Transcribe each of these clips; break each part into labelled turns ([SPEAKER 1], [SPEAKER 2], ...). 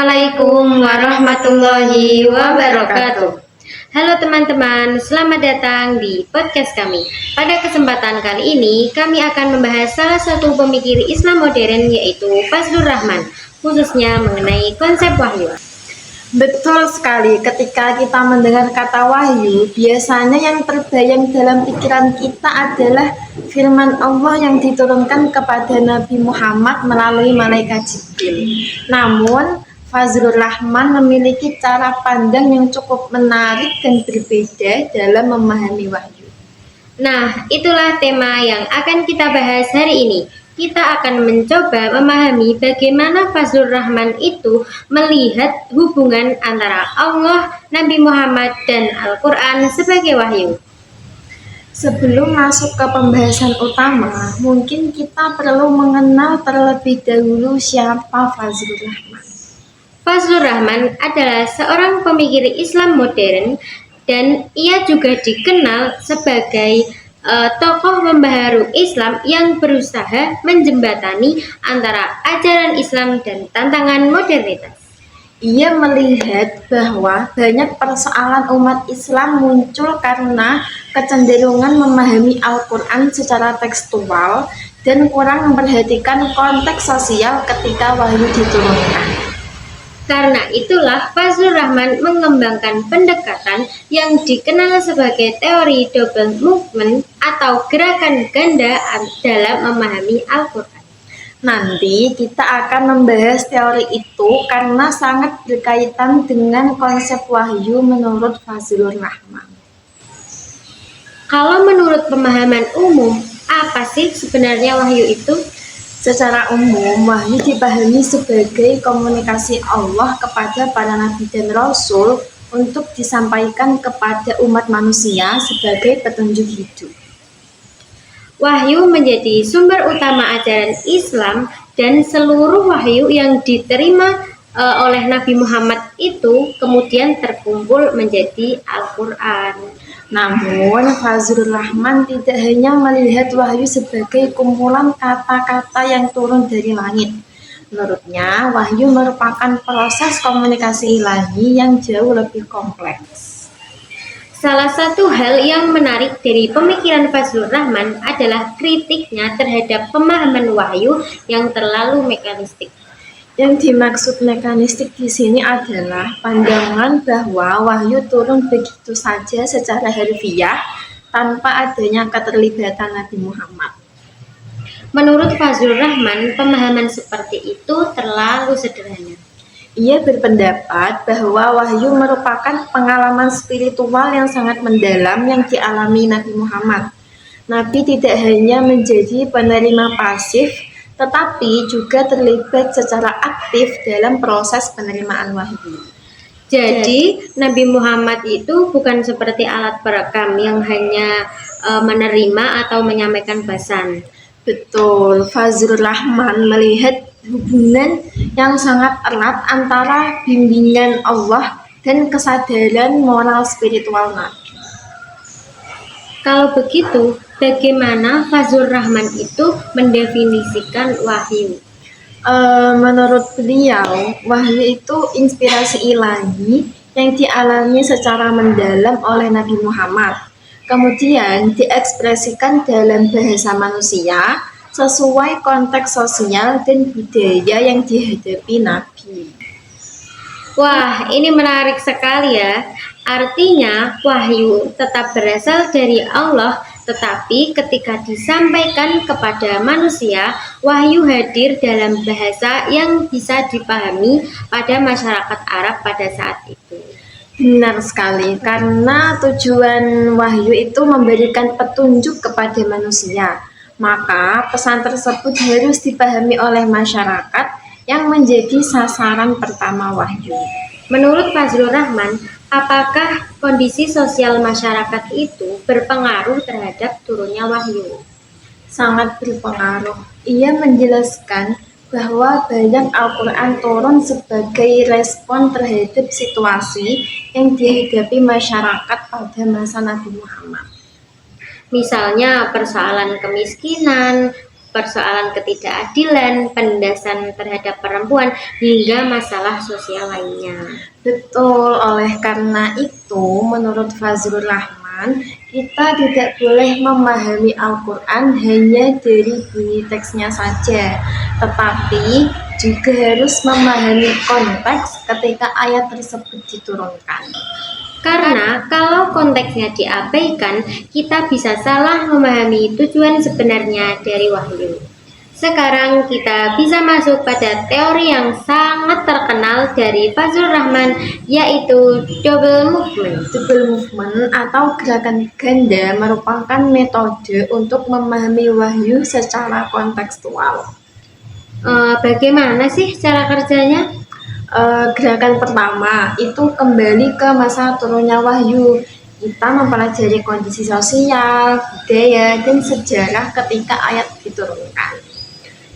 [SPEAKER 1] Assalamualaikum warahmatullahi wabarakatuh. Halo teman-teman, selamat datang di podcast kami. Pada kesempatan kali ini, kami akan membahas salah satu pemikir Islam modern yaitu Fazlur Rahman, khususnya mengenai konsep wahyu.
[SPEAKER 2] Betul sekali, ketika kita mendengar kata wahyu, biasanya yang terbayang dalam pikiran kita adalah firman Allah yang diturunkan kepada Nabi Muhammad melalui malaikat Jibril. Namun, Fazlur Rahman memiliki cara pandang yang cukup menarik dan berbeda dalam memahami wahyu.
[SPEAKER 1] Nah, itulah tema yang akan kita bahas hari ini. Kita akan mencoba memahami bagaimana Fazlur Rahman itu melihat hubungan antara Allah, Nabi Muhammad, dan Al-Quran sebagai wahyu.
[SPEAKER 2] Sebelum masuk ke pembahasan utama, mungkin kita perlu mengenal terlebih dahulu siapa Fazlur Rahman.
[SPEAKER 1] Fazlur Rahman adalah seorang pemikir Islam modern dan ia juga dikenal sebagai tokoh pembaharu Islam yang berusaha menjembatani antara ajaran Islam dan tantangan modernitas.
[SPEAKER 2] Ia melihat bahwa banyak persoalan umat Islam muncul karena kecenderungan memahami Al-Quran secara tekstual dan kurang memperhatikan konteks sosial ketika wahyu diturunkan.
[SPEAKER 1] Karena itulah Fazlur Rahman mengembangkan pendekatan yang dikenal sebagai teori double movement atau gerakan ganda dalam memahami Al-Quran.
[SPEAKER 2] Nanti kita akan membahas teori itu karena sangat berkaitan dengan konsep wahyu menurut Fazlur Rahman.
[SPEAKER 1] Kalau menurut pemahaman umum, apa sih sebenarnya wahyu itu?
[SPEAKER 2] Secara umum, wahyu dipahami sebagai komunikasi Allah kepada para nabi dan rasul untuk disampaikan kepada umat manusia sebagai petunjuk hidup.
[SPEAKER 1] Wahyu menjadi sumber utama ajaran Islam dan seluruh wahyu yang diterima oleh Nabi Muhammad itu kemudian terkumpul menjadi Al-Quran.
[SPEAKER 2] Namun, Fazlur Rahman tidak hanya melihat wahyu sebagai kumpulan kata-kata yang turun dari langit. Menurutnya, wahyu merupakan proses komunikasi ilahi yang jauh lebih kompleks.
[SPEAKER 1] Salah satu hal yang menarik dari pemikiran Fazlur Rahman adalah kritiknya terhadap pemahaman wahyu yang terlalu mekanistik.
[SPEAKER 2] Yang dimaksud mekanistik di sini adalah pandangan bahwa wahyu turun begitu saja secara harfiah tanpa adanya keterlibatan Nabi Muhammad.
[SPEAKER 1] Menurut Fazlur Rahman, pemahaman seperti itu terlalu sederhana.
[SPEAKER 2] Ia berpendapat bahwa wahyu merupakan pengalaman spiritual yang sangat mendalam yang dialami Nabi Muhammad. Nabi tidak hanya menjadi penerima pasif, tetapi juga terlibat secara aktif dalam proses penerimaan wahyu.
[SPEAKER 1] Jadi, Nabi Muhammad itu bukan seperti alat perekam yang hanya menerima atau menyampaikan pesan.
[SPEAKER 2] Betul, Fazlur Rahman melihat hubungan yang sangat erat antara bimbingan Allah dan kesadaran moral spiritual Nabi.
[SPEAKER 1] Kalau begitu, bagaimana Fazlur Rahman itu mendefinisikan wahyu?
[SPEAKER 2] Menurut beliau, wahyu itu inspirasi ilahi yang dialami secara mendalam oleh Nabi Muhammad, kemudian diekspresikan dalam bahasa manusia sesuai konteks sosial dan budaya yang dihadapi Nabi.
[SPEAKER 1] Wah, ini menarik sekali ya. Artinya, wahyu tetap berasal dari Allah, tetapi ketika disampaikan kepada manusia, wahyu hadir dalam bahasa yang bisa dipahami pada masyarakat Arab pada saat itu.
[SPEAKER 2] Benar sekali, karena tujuan wahyu itu memberikan petunjuk kepada manusia. Maka pesan tersebut harus dipahami oleh masyarakat yang menjadi sasaran pertama wahyu.
[SPEAKER 1] Menurut Fazlur Rahman, apakah kondisi sosial masyarakat itu berpengaruh terhadap turunnya wahyu?
[SPEAKER 2] Sangat berpengaruh. Ia menjelaskan bahwa banyak Al-Quran turun sebagai respon terhadap situasi yang dihadapi masyarakat pada masa Nabi Muhammad.
[SPEAKER 1] Misalnya persoalan kemiskinan, persoalan ketidakadilan, penindasan terhadap perempuan, hingga masalah sosial lainnya.
[SPEAKER 2] Betul, oleh karena itu, menurut Fazlur Rahman, kita tidak boleh memahami Al-Quran hanya dari bunyi teksnya saja, tetapi juga harus memahami konteks ketika ayat tersebut diturunkan.
[SPEAKER 1] Karena kalau konteksnya diabaikan, kita bisa salah memahami tujuan sebenarnya dari wahyu. Sekarang kita bisa masuk pada teori yang sangat terkenal dari Fazlur Rahman, yaitu double movement.
[SPEAKER 2] Double movement atau gerakan ganda merupakan metode untuk memahami wahyu secara kontekstual.
[SPEAKER 1] Bagaimana sih cara kerjanya?
[SPEAKER 2] Gerakan pertama itu kembali ke masa turunnya wahyu. Kita mempelajari kondisi sosial, budaya, dan sejarah ketika ayat diturunkan.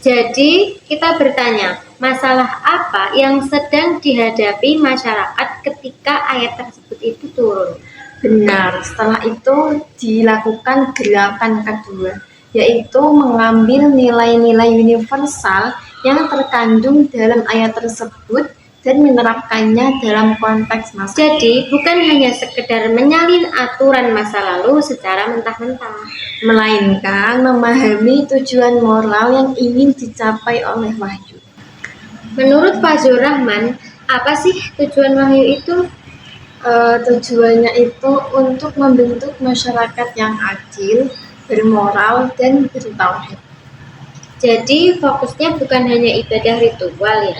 [SPEAKER 1] Jadi, kita bertanya, masalah apa yang sedang dihadapi masyarakat ketika ayat tersebut itu turun?
[SPEAKER 2] Benar, setelah itu dilakukan gerakan kedua, yaitu mengambil nilai-nilai universal yang terkandung dalam ayat tersebut dan menerapkannya dalam konteks masa.
[SPEAKER 1] Jadi, bukan hanya sekedar menyalin aturan masa lalu secara mentah-mentah,
[SPEAKER 2] melainkan memahami tujuan moral yang ingin dicapai oleh wahyu.
[SPEAKER 1] Menurut Fazlur Rahman, apa sih tujuan wahyu itu?
[SPEAKER 2] Tujuannya itu untuk membentuk masyarakat yang adil, bermoral, dan bertauhid.
[SPEAKER 1] Jadi, fokusnya bukan hanya ibadah ritual ya?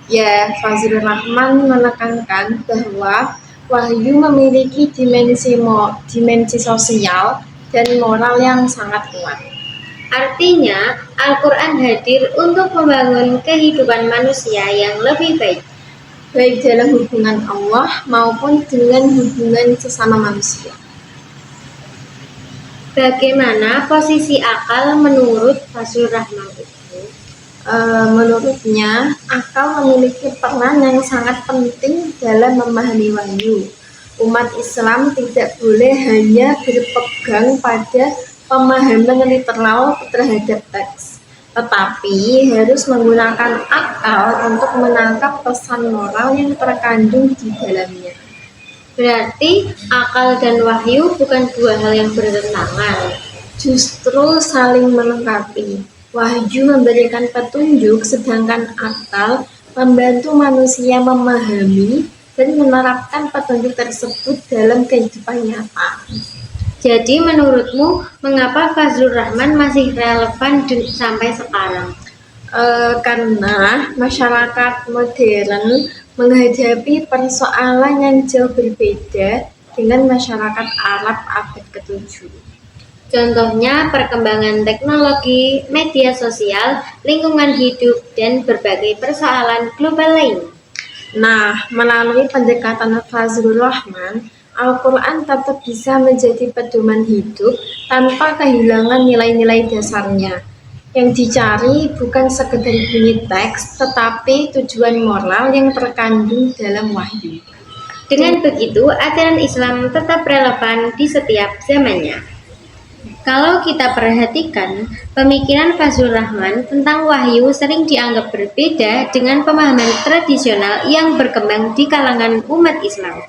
[SPEAKER 2] Ya, Fazlur Rahman menekankan bahwa wahyu memiliki dimensi sosial dan moral yang sangat kuat.
[SPEAKER 1] Artinya, Al-Quran hadir untuk membangun kehidupan manusia yang lebih baik,
[SPEAKER 2] baik dalam hubungan Allah maupun dengan hubungan sesama manusia.
[SPEAKER 1] Bagaimana posisi akal menurut Fazlur Rahman itu?
[SPEAKER 2] Menurutnya, akal memiliki peran yang sangat penting dalam memahami wahyu. Umat Islam tidak boleh hanya berpegang pada pemahaman literal terhadap teks, tetapi harus menggunakan akal untuk menangkap pesan moral yang terkandung di dalamnya.
[SPEAKER 1] Berarti akal dan wahyu bukan dua hal yang bertentangan,
[SPEAKER 2] justru saling melengkapi. Wahyu memberikan petunjuk, sedangkan akal membantu manusia memahami dan menerapkan petunjuk tersebut dalam kehidupan nyata.
[SPEAKER 1] Jadi menurutmu, mengapa Fazlur Rahman masih relevan sampai sekarang?
[SPEAKER 2] Karena masyarakat modern menghadapi persoalan yang jauh berbeda dengan masyarakat Arab abad ke-7.
[SPEAKER 1] Contohnya perkembangan teknologi, media sosial, lingkungan hidup, dan berbagai persoalan global lain.
[SPEAKER 2] Nah, melalui pendekatan Fazlur Rahman, Al-Quran tetap bisa menjadi pedoman hidup tanpa kehilangan nilai-nilai dasarnya. Yang dicari bukan sekedar bunyi teks, tetapi tujuan moral yang terkandung dalam wahyu.
[SPEAKER 1] Dengan begitu, ajaran Islam tetap relevan di setiap zamannya. Kalau kita perhatikan, pemikiran Fazlur Rahman tentang wahyu sering dianggap berbeda dengan pemahaman tradisional yang berkembang di kalangan umat Islam.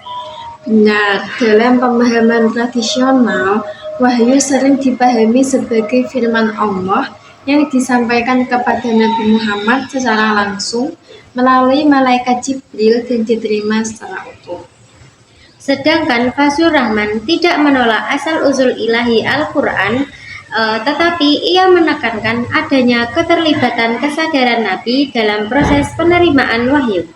[SPEAKER 2] Benar, dalam pemahaman tradisional, wahyu sering dipahami sebagai firman Allah yang disampaikan kepada Nabi Muhammad secara langsung melalui malaikat Jibril dan diterima secara utuh.
[SPEAKER 1] Sedangkan Fazlur Rahman tidak menolak asal-usul ilahi Al-Quran, tetapi ia menekankan adanya keterlibatan kesadaran Nabi dalam proses penerimaan wahyu.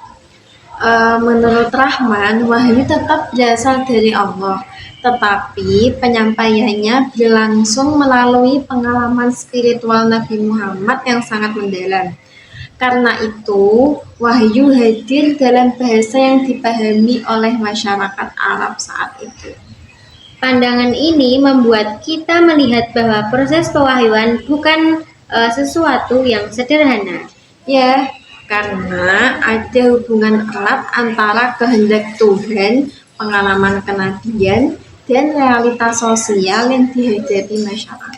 [SPEAKER 2] Menurut Rahman, wahyu tetap berasal dari Allah, tetapi penyampaiannya berlangsung melalui pengalaman spiritual Nabi Muhammad yang sangat mendalam. Karena itu, wahyu hadir dalam bahasa yang dipahami oleh masyarakat Arab saat itu.
[SPEAKER 1] Pandangan ini membuat kita melihat bahwa proses pewahyuan bukan sesuatu yang sederhana.
[SPEAKER 2] Ya, karena ada hubungan erat antara kehendak Tuhan, pengalaman kenabian, dan realitas sosial yang dihadapi masyarakat.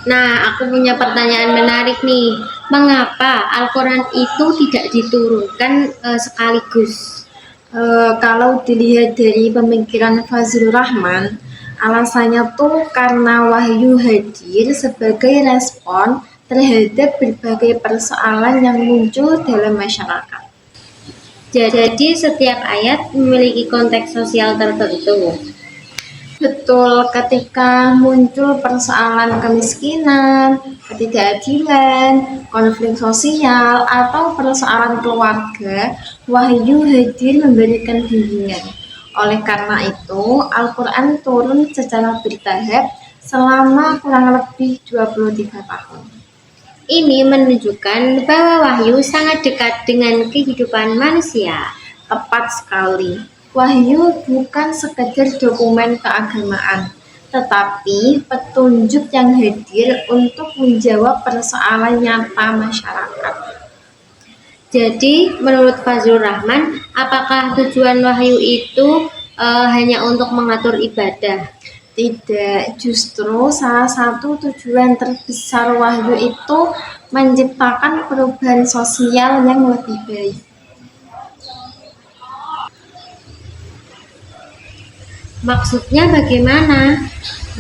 [SPEAKER 1] Nah, aku punya pertanyaan menarik nih. Mengapa Al-Quran itu tidak diturunkan sekaligus?
[SPEAKER 2] Kalau dilihat dari pemikiran Fazlur Rahman, alasannya tuh karena wahyu hadir sebagai respon terhadap berbagai persoalan yang muncul dalam masyarakat.
[SPEAKER 1] Jadi, setiap ayat memiliki konteks sosial tertentu.
[SPEAKER 2] Betul, ketika muncul persoalan kemiskinan, ketidakadilan, konflik sosial, atau persoalan keluarga, wahyu hadir memberikan bimbingan. Oleh karena itu, Al-Quran turun secara bertahap selama kurang lebih 23 tahun.
[SPEAKER 1] Ini menunjukkan bahwa wahyu sangat dekat dengan kehidupan manusia.
[SPEAKER 2] Tepat sekali. Wahyu bukan sekedar dokumen keagamaan, tetapi petunjuk yang hadir untuk menjawab persoalan nyata masyarakat.
[SPEAKER 1] Jadi, menurut Fazlur Rahman, apakah tujuan wahyu itu hanya untuk mengatur ibadah?
[SPEAKER 2] Tidak, justru salah satu tujuan terbesar wahyu itu menciptakan perubahan sosial yang lebih baik.
[SPEAKER 1] Maksudnya bagaimana?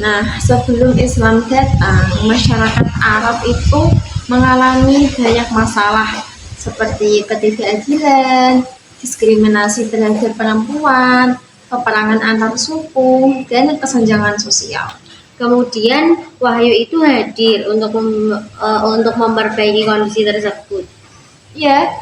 [SPEAKER 2] Nah, sebelum Islam datang, masyarakat Arab itu mengalami banyak masalah seperti ketidakadilan, diskriminasi terhadap perempuan, peperangan antar suku, dan kesenjangan sosial.
[SPEAKER 1] Kemudian wahyu itu hadir untuk memperbaiki kondisi tersebut.
[SPEAKER 2] Ya,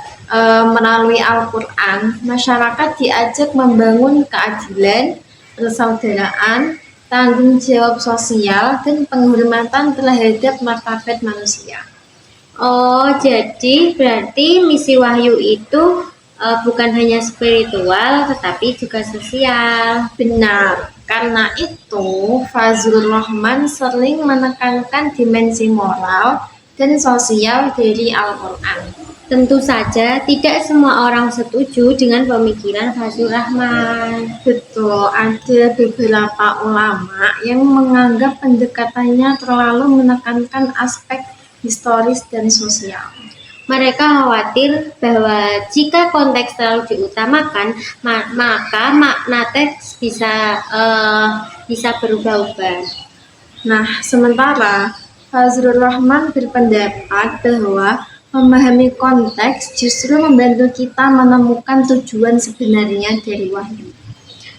[SPEAKER 2] melalui Al-Quran, masyarakat diajak membangun keadilan, persaudaraan, tanggung jawab sosial, dan penghormatan terhadap martabat manusia.
[SPEAKER 1] Oh, jadi berarti misi wahyu itu bukan hanya spiritual, tetapi juga sosial.
[SPEAKER 2] Benar, karena itu Fazlur Rahman sering menekankan dimensi moral dan sosial dari Al-Quran.
[SPEAKER 1] Tentu saja tidak semua orang setuju dengan pemikiran Fazlur Rahman.
[SPEAKER 2] Betul, ada beberapa ulama yang menganggap pendekatannya terlalu menekankan aspek historis dan sosial.
[SPEAKER 1] Mereka khawatir bahwa jika konteks terlalu diutamakan, maka makna teks bisa berubah-ubah.
[SPEAKER 2] Nah, sementara Fazlur Rahman berpendapat bahwa memahami konteks justru membantu kita menemukan tujuan sebenarnya dari wahyu.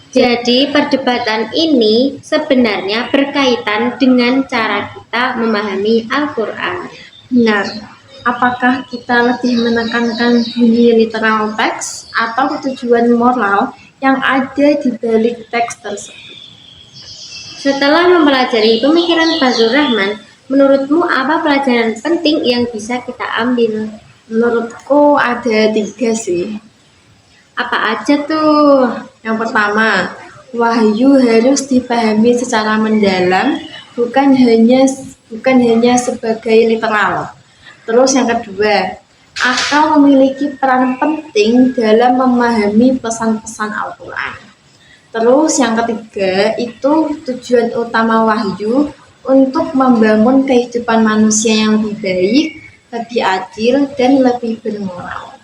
[SPEAKER 1] Jadi perdebatan ini sebenarnya berkaitan dengan cara kita memahami Al-Quran.
[SPEAKER 2] Benar, apakah kita lebih menekankan bunyi literal teks atau tujuan moral yang ada di balik teks tersebut?
[SPEAKER 1] Setelah mempelajari pemikiran Fazlur Rahman, menurutmu apa pelajaran penting yang bisa kita ambil?
[SPEAKER 2] Menurutku ada 3 sih.
[SPEAKER 1] Apa aja tuh?
[SPEAKER 2] Yang pertama, wahyu harus dipahami secara mendalam, bukan hanya sebagai literal. Terus yang kedua, akal memiliki peran penting dalam memahami pesan-pesan Al-Quran. Terus yang ketiga, itu tujuan utama wahyu untuk membangun kehidupan manusia yang lebih baik, lebih adil, dan lebih bermoral.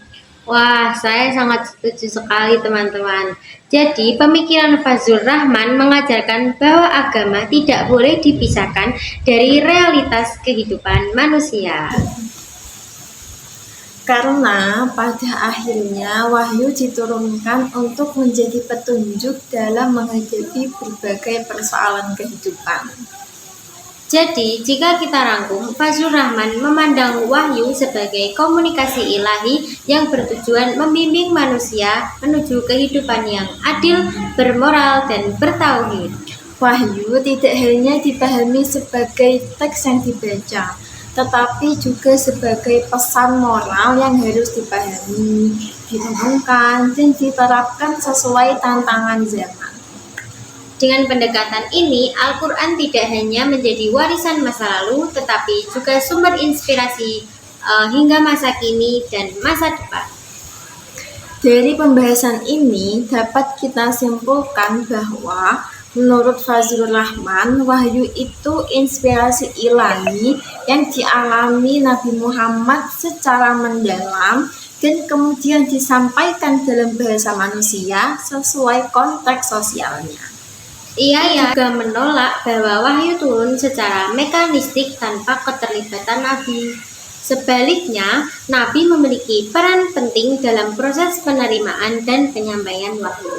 [SPEAKER 1] Wah, saya sangat setuju sekali teman-teman. Jadi, pemikiran Fazlur Rahman mengajarkan bahwa agama tidak boleh dipisahkan dari realitas kehidupan manusia.
[SPEAKER 2] Karena pada akhirnya wahyu diturunkan untuk menjadi petunjuk dalam menghadapi berbagai persoalan kehidupan.
[SPEAKER 1] Jadi, jika kita rangkum, Fazlur Rahman memandang wahyu sebagai komunikasi ilahi yang bertujuan membimbing manusia menuju kehidupan yang adil, bermoral, dan bertauhid.
[SPEAKER 2] Wahyu tidak hanya dipahami sebagai teks yang dibaca, tetapi juga sebagai pesan moral yang harus dipahami, direnungkan, dan diterapkan sesuai tantangan zaman.
[SPEAKER 1] Dengan pendekatan ini, Al-Quran tidak hanya menjadi warisan masa lalu, tetapi juga sumber inspirasi hingga masa kini dan masa depan.
[SPEAKER 2] Dari pembahasan ini dapat kita simpulkan bahwa Menurut Fazlur Rahman, wahyu itu inspirasi ilahi yang dialami Nabi Muhammad secara mendalam dan kemudian disampaikan dalam bahasa manusia sesuai konteks sosialnya.
[SPEAKER 1] Ia juga menolak bahwa wahyu turun secara mekanistik tanpa keterlibatan Nabi. Sebaliknya, Nabi memiliki peran penting dalam proses penerimaan dan penyampaian wahyu.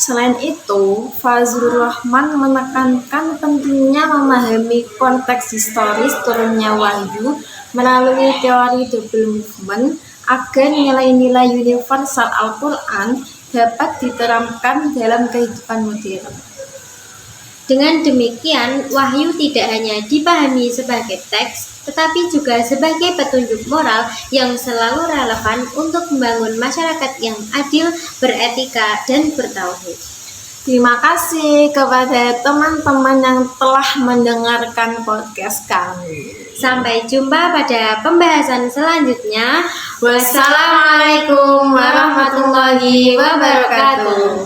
[SPEAKER 2] Selain itu, Fazlur Rahman menekankan pentingnya memahami konteks historis turunnya wahyu melalui teori double movement agar nilai-nilai universal Al-Quran dapat diterapkan dalam kehidupan modern.
[SPEAKER 1] Dengan demikian, wahyu tidak hanya dipahami sebagai teks, tetapi juga sebagai petunjuk moral yang selalu relevan untuk membangun masyarakat yang adil, beretika, dan bertauhid.
[SPEAKER 2] Terima kasih kepada teman-teman yang telah mendengarkan podcast kami.
[SPEAKER 1] Sampai jumpa pada pembahasan selanjutnya.
[SPEAKER 2] Wassalamualaikum warahmatullahi wabarakatuh.